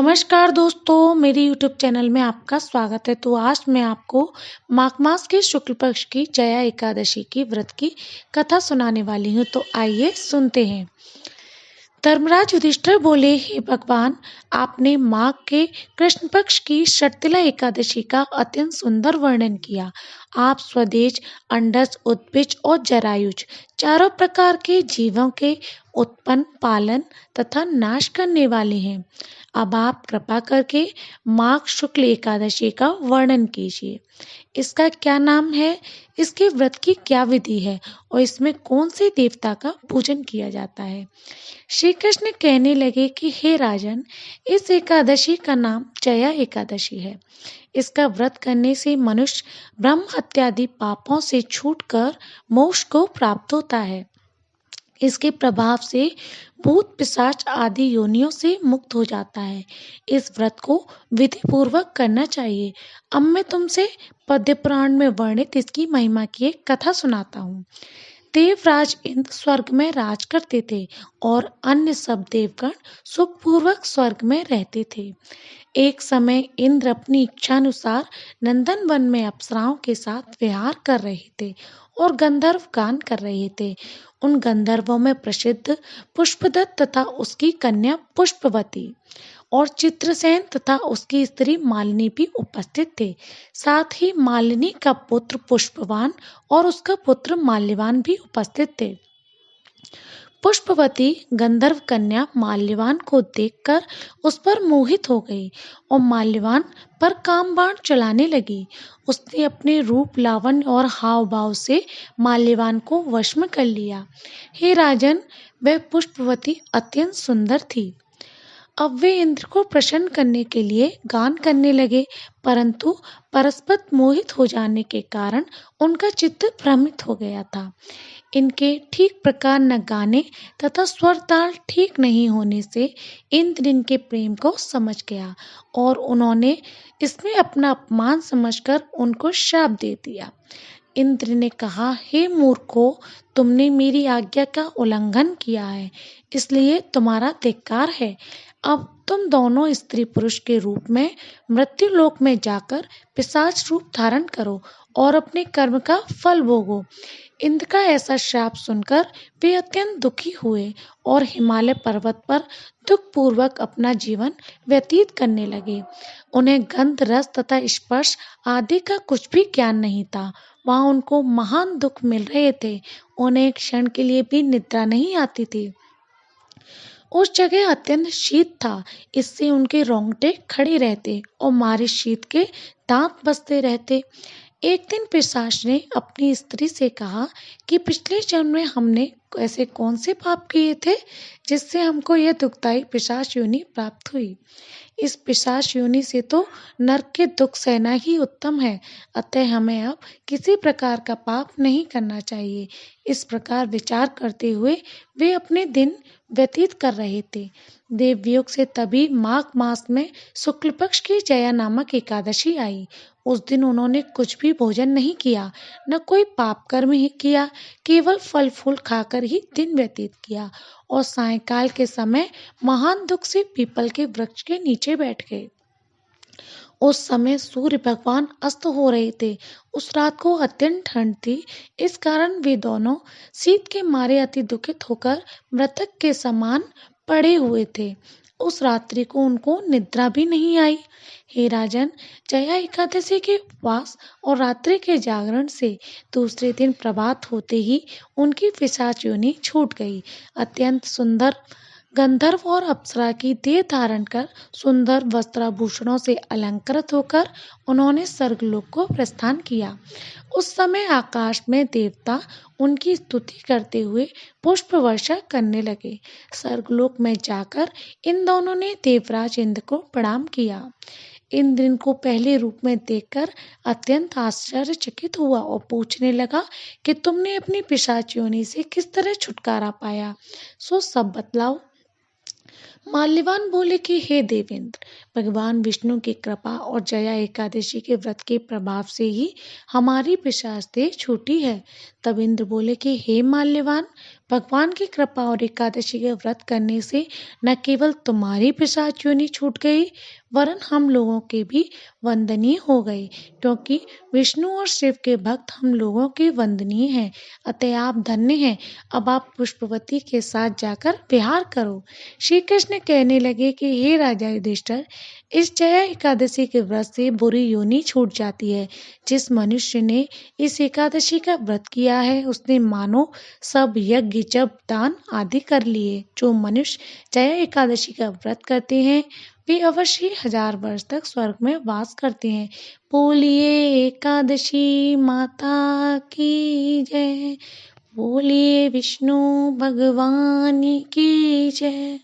नमस्कार दोस्तों, मेरे यूट्यूब चैनल में आपका स्वागत है। तो आज मैं आपको माघ मास के शुक्ल पक्ष की जया एकादशी की व्रत की कथा सुनाने वाली हूँ। तो आइए सुनते हैं। धर्मराज युधिष्ठिर बोले, हे भगवान, आपने माघ के कृष्ण पक्ष की शर्तिला एकादशी का अत्यंत सुंदर वर्णन किया। आप स्वदेश, अंडज, उद्भिज और जरायुज चारों प्रकार के जीवों के उत्पन्न, पालन तथा नाश करने वाले हैं। अब आप कृपा करके माघ शुक्ल एकादशी का वर्णन कीजिए। इसका क्या नाम है, इसके व्रत की क्या विधि है और इसमें कौन से देवता का पूजन किया जाता है। श्री कृष्ण कहने लगे कि हे राजन, इस एकादशी का नाम जया एकादशी है। इसका व्रत करने से मनुष्य ब्रह्म हत्यादि पापों से छूटकर मोक्ष को प्राप्त होता है। इसके प्रभाव से भूत पिशाच आदि योनियों से मुक्त हो जाता है। इस व्रत को विधि पूर्वक करना चाहिए। अब मैं तुमसे पद्य पुराण में वर्णित इसकी महिमा की एक कथा सुनाता हूँ। देवराज इंद्र स्वर्ग में राज करते थे और अन्य सब देवगण सुखपूर्वक स्वर्ग में रहते थे। एक समय इंद्र अपनी इच्छानुसार नंदन वन में अप्सराओं के साथ विहार कर रहे थे और गंधर्व गान कर रहे थे। उन गंधर्वों में प्रसिद्ध पुष्पदत्त तथा उसकी कन्या पुष्पवती और चित्रसेन तथा उसकी स्त्री मालिनी भी उपस्थित थे। साथ ही मालिनी का पुत्र पुष्पवान और उसका पुत्र माल्यवान भी उपस्थित थे। पुष्पवती गंधर्व कन्या माल्यवान को देखकर उस पर मोहित हो गई और माल्यवान पर काम बाण चलाने लगी। उसने अपने रूप, लावण्य और हाव भाव से माल्यवान को वश में कर लिया। हे राजन, वह पुष्पवती अत्यंत सुंदर थी। अब वे इंद्र को प्रसन्न करने के लिए गान करने लगे, परंतु परस्पर मोहित हो जाने के कारण उनका चित्त भ्रमित हो गया था। इनके ठीक प्रकार न गाने तथा स्वर ताल ठीक नहीं होने से इंद्र इनके प्रेम को समझ गया और उन्होंने इसमें अपना अपमान समझकर उनको शाप दे दिया। इंद्र ने कहा, हे मूर्खों, तुमने मेरी आज्ञा का उल्लंघन किया है, इसलिए तुम्हारा धिक्कार है। अब तुम दोनों स्त्री पुरुष के रूप में मृत्यु लोक में जाकर पिशाच रूप धारण करो और अपने कर्म का फल भोगो। इंद्र का ऐसा शाप सुनकर वे अत्यंत दुखी हुए और हिमालय पर्वत पर दुख पूर्वक अपना जीवन व्यतीत करने लगे। उन्हें गंध, रस तथा स्पर्श आदि का कुछ भी ज्ञान नहीं था। वहां उनको महान दुख मिल रहे थे। उन्हें एक क्षण के लिए भी निद्रा नहीं आती थी। उस जगह अत्यंत शीत था, इससे उनके रोंगटे खड़े रहते और मारे शीत के दांत बसते रहते। एक दिन पिशाच ने अपनी स्त्री से कहा कि पिछले जन्म में हमने ऐसे कौन से पाप किए थे जिससे हमको यह दुखदायी पिशाच योनि प्राप्त हुई। इस पिशाच योनि से तो नरक के दुख सहना ही उत्तम है, अतः हमें अब किसी प्रकार का पाप नहीं करना चाहिए। इस प्रकार विचार करते हुए वे अपने दिन व्यतीत कर रहे थे। देवयोग से तभी माघ मास में शुक्ल पक्ष की जया नामक एकादशी आई। उस दिन उन्होंने कुछ भी भोजन नहीं किया, न कोई पाप कर्म ही किया, केवल फल फूल खाकर ही दिन व्यतीत किया और सायंकाल के समय महान दुख से पीपल के वृक्ष के नीचे बैठ गए। उस समय सूर्य भगवान अस्त हो रहे थे। उस रात को अत्यंत ठंड थी, इस कारण वे दोनों शीत के मारे अति दुखित होकर मृतक के समान पड़े हुए थे। उस रात्रि को उनको निद्रा भी नहीं आई। हे राजन, जया एकादशी के उपवास और रात्रि के जागरण से दूसरे दिन प्रभात होते ही उनकी पिशाच योनि छूट गई। अत्यंत सुंदर गंधर्व और अप्सरा की देह धारण कर सुंदर वस्त्राभूषणों से अलंकृत होकर उन्होंने स्वर्गलोक को प्रस्थान किया। उस समय आकाश में देवता उनकी स्तुति करते हुए पुष्प वर्षा करने लगे। स्वर्गलोक में जाकर इन दोनों ने देवराज इंद्र को प्रणाम किया। इंद्र इनको पहले रूप में देखकर अत्यंत आश्चर्यचकित हुआ और पूछने लगा कि तुमने अपनी पिशाच योनि से किस तरह छुटकारा पाया, सो सब बतलाओ। माल्यवान बोले कि हे देवेंद्र, भगवान विष्णु की कृपा और जया एकादशी के व्रत के प्रभाव से ही हमारी पिशाचदेह छूटी है। तब इंद्र बोले कि हे माल्यवान, भगवान की कृपा और एकादशी के व्रत करने से न केवल तुम्हारी पिशाच योनि छूट गई, वरन हम लोगों के भी वंदनीय हो गई, क्योंकि विष्णु और शिव के भक्त हम लोगों के वंदनीय हैं। अतः आप धन्य हैं। अब आप पुष्पवती के साथ जाकर विहार करो। श्री कृष्ण कहने लगे कि हे राजा युधिष्ठिर, इस जया एकादशी के व्रत से बुरी योनि छूट जाती है। जिस मनुष्य ने इस एकादशी का व्रत किया है, उसने मानो सब यज्ञ जप दान आदि कर लिए। जो मनुष्य जया एकादशी का व्रत करते हैं, वे अवश्य ही 1000 वर्ष तक स्वर्ग में वास करते हैं। बोलिए एकादशी माता की जय। बोलिए विष्णु भगवान की जय।